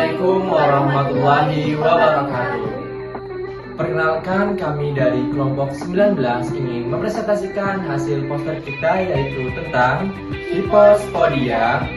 Assalamualaikum warahmatullahi wabarakatuh. Perkenalkan, kami dari kelompok 19 ingin mempresentasikan hasil poster kita, yaitu tentang hipospodia.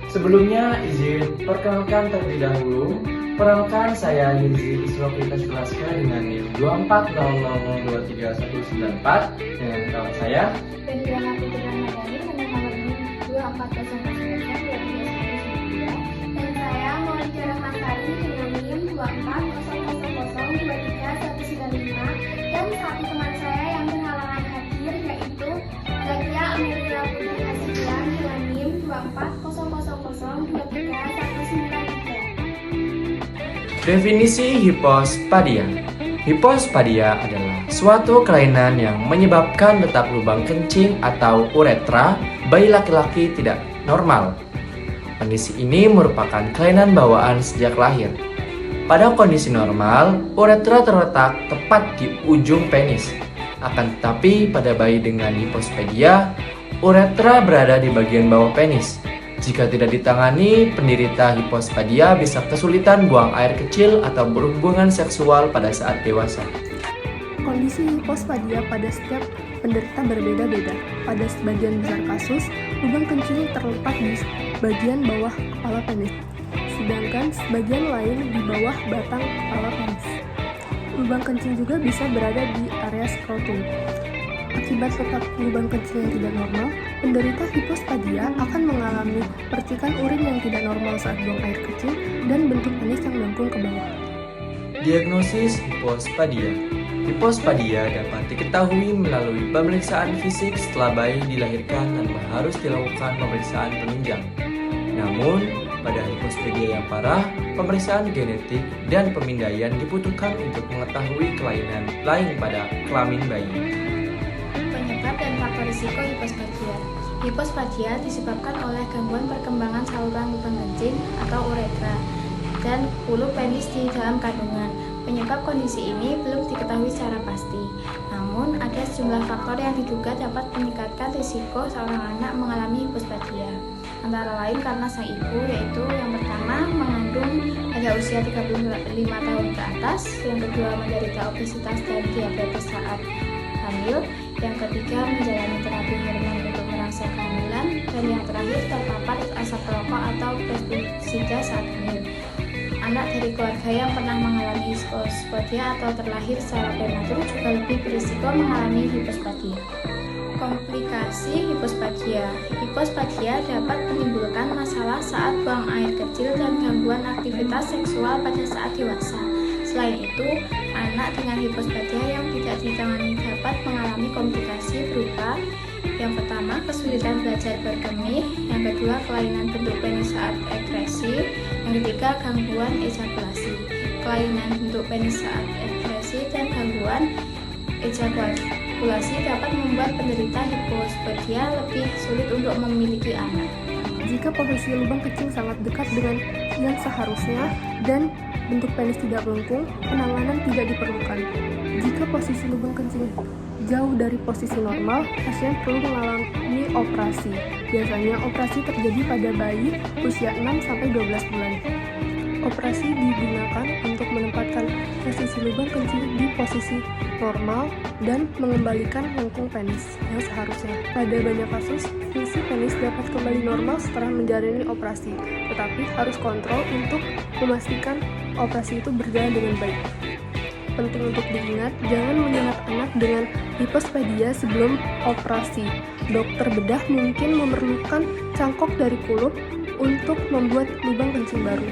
Sebelumnya izin perkenalkan terlebih dahulu. Perkenalkan, saya Yirzi Isrofitas Kulaska dengan NIM 2400023194 dengan kawan saya Pendiana Putri Ramadhani dengan nomor NIM 2400023193, dan saya Maulida Rahmatari dengan NIM 2400023195, dan satu teman saya yang berhalangan hadir yaitu Zakia Amelia Putri Hasibuan dengan NIM 2400023193. Definisi hipospadia. Hipospadia adalah suatu kelainan yang menyebabkan letak lubang kencing atau uretra bayi laki-laki tidak normal. Kondisi ini merupakan kelainan bawaan sejak lahir. Pada kondisi normal, uretra terletak tepat di ujung penis. Akan tetapi pada bayi dengan hipospadia, uretra berada di bagian bawah penis. Jika tidak ditangani, penderita hipospadia bisa kesulitan buang air kecil atau berhubungan seksual pada saat dewasa. Kondisi hipospadia pada setiap penderita berbeda-beda. Pada sebagian besar kasus, lubang kencing terletak di bagian bawah kepala penis, sedangkan sebagian lain di bawah batang kepala penis. Lubang kencing juga bisa berada di area skrotum. Akibat letak lubang kencing yang tidak normal, penderita hipospadia akan mengalami percikan urin yang tidak normal saat buang air kecil dan bentuk penis yang melengkung ke bawah. Diagnosis hipospadia. Hipospadia dapat diketahui melalui pemeriksaan fisik setelah bayi dilahirkan tanpa harus dilakukan pemeriksaan penunjang. Namun, pada hipospadia yang parah, pemeriksaan genetik dan pemindaian dibutuhkan untuk mengetahui kelainan lain pada kelamin bayi. Penyebab dan faktor risiko hipospadia. Hipospadia disebabkan oleh gangguan perkembangan saluran lubang kencing atau uretra dan hulu penis di dalam kandungan. Penyebab kondisi ini belum diketahui secara pasti. Namun, ada sejumlah faktor yang diduga dapat meningkatkan risiko seorang anak mengalami hipospadia. Antara lain karena sang ibu, yaitu yang pertama mengandung pada usia 35 tahun ke atas, yang kedua menderita obesitas dan diabetes saat hamil, yang ketiga menjalani terapi hormon untuk merangsang kehamilan, dan yang terakhir terpapar asap rokok atau pestisida saat hamil. Anak dari keluarga yang pernah mengalami hipospadia atau terlahir secara prematur juga lebih berisiko mengalami hipospadia. Komplikasi hipospadia. Hipospadia dapat menimbulkan masalah saat buang air kecil dan gangguan aktivitas seksual pada saat dewasa. Selain itu, anak dengan hipospadia yang tidak ditangani dapat mengalami komplikasi berupa yang pertama, kesulitan belajar berkemih, yang kedua, kelainan bentuk penis saat ekresi, yang ketiga, gangguan ejakulasi. Kelainan bentuk penis saat ekresi dan gangguan ejakulasi dapat membuat penderita hipospadia lebih sulit untuk memiliki anak. Jika posisi lubang kencing sangat dekat dengan yang seharusnya dan bentuk penis tidak melengkung, penanganan tidak diperlukan. Jika posisi lubang kencing jauh dari posisi normal, pasien perlu mengalami operasi. Biasanya operasi terjadi pada bayi usia 6-12 bulan. Operasi digunakan untuk menempatkan posisi lubang kencing di posisi normal dan mengembalikan lengkung penis yang seharusnya. Pada banyak kasus, fungsi penis dapat kembali normal setelah menjalani operasi, tetapi harus kontrol untuk memastikan operasi itu berjalan dengan baik. Penting untuk diingat, jangan menyengat anak dengan hipospadia sebelum operasi. Dokter bedah mungkin memerlukan cangkok dari kulup untuk membuat lubang kencing baru.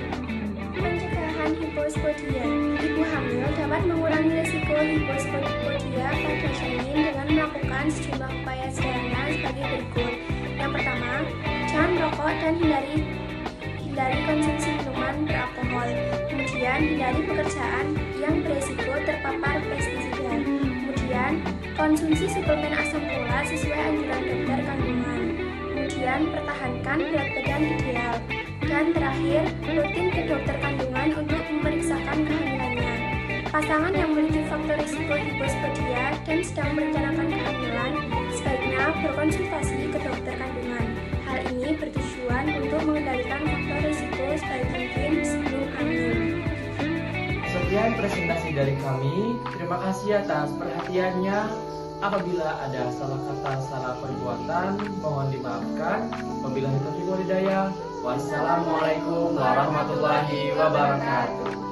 Pencegahan hipospadia. Ibu hamil dapat mengurangi risiko hipospadia pada janin dengan melakukan sejumlah upaya sederhana sebagai berikut. Yang pertama, jangan merokok dan hindari konsumsi minuman beralkohol. Kemudian, hindari pekerjaan yang beresiko terpapar pestisida. Kemudian, konsumsi suplemen asam folat sesuai anjuran dokter kandungan. Kemudian, pertahankan berat badan ideal. Dan terakhir, rutin ke dokter kandungan untuk memeriksakan kehamilannya. Pasangan yang memiliki faktor risiko hipospadia dan sedang merencanakan kehamilan sebaiknya berkonsultasi ke dokter kandungan. Hal ini bertujuan untuk mengendalikan faktor risiko sebaik mungkin sebelum Sekian presentasi dari kami. Terima kasih atas perhatiannya. Apabila ada salah kata, salah perbuatan, mohon dimaafkan. Wabillahi taufiq wal hidayah. Wassalamualaikum warahmatullahi wabarakatuh.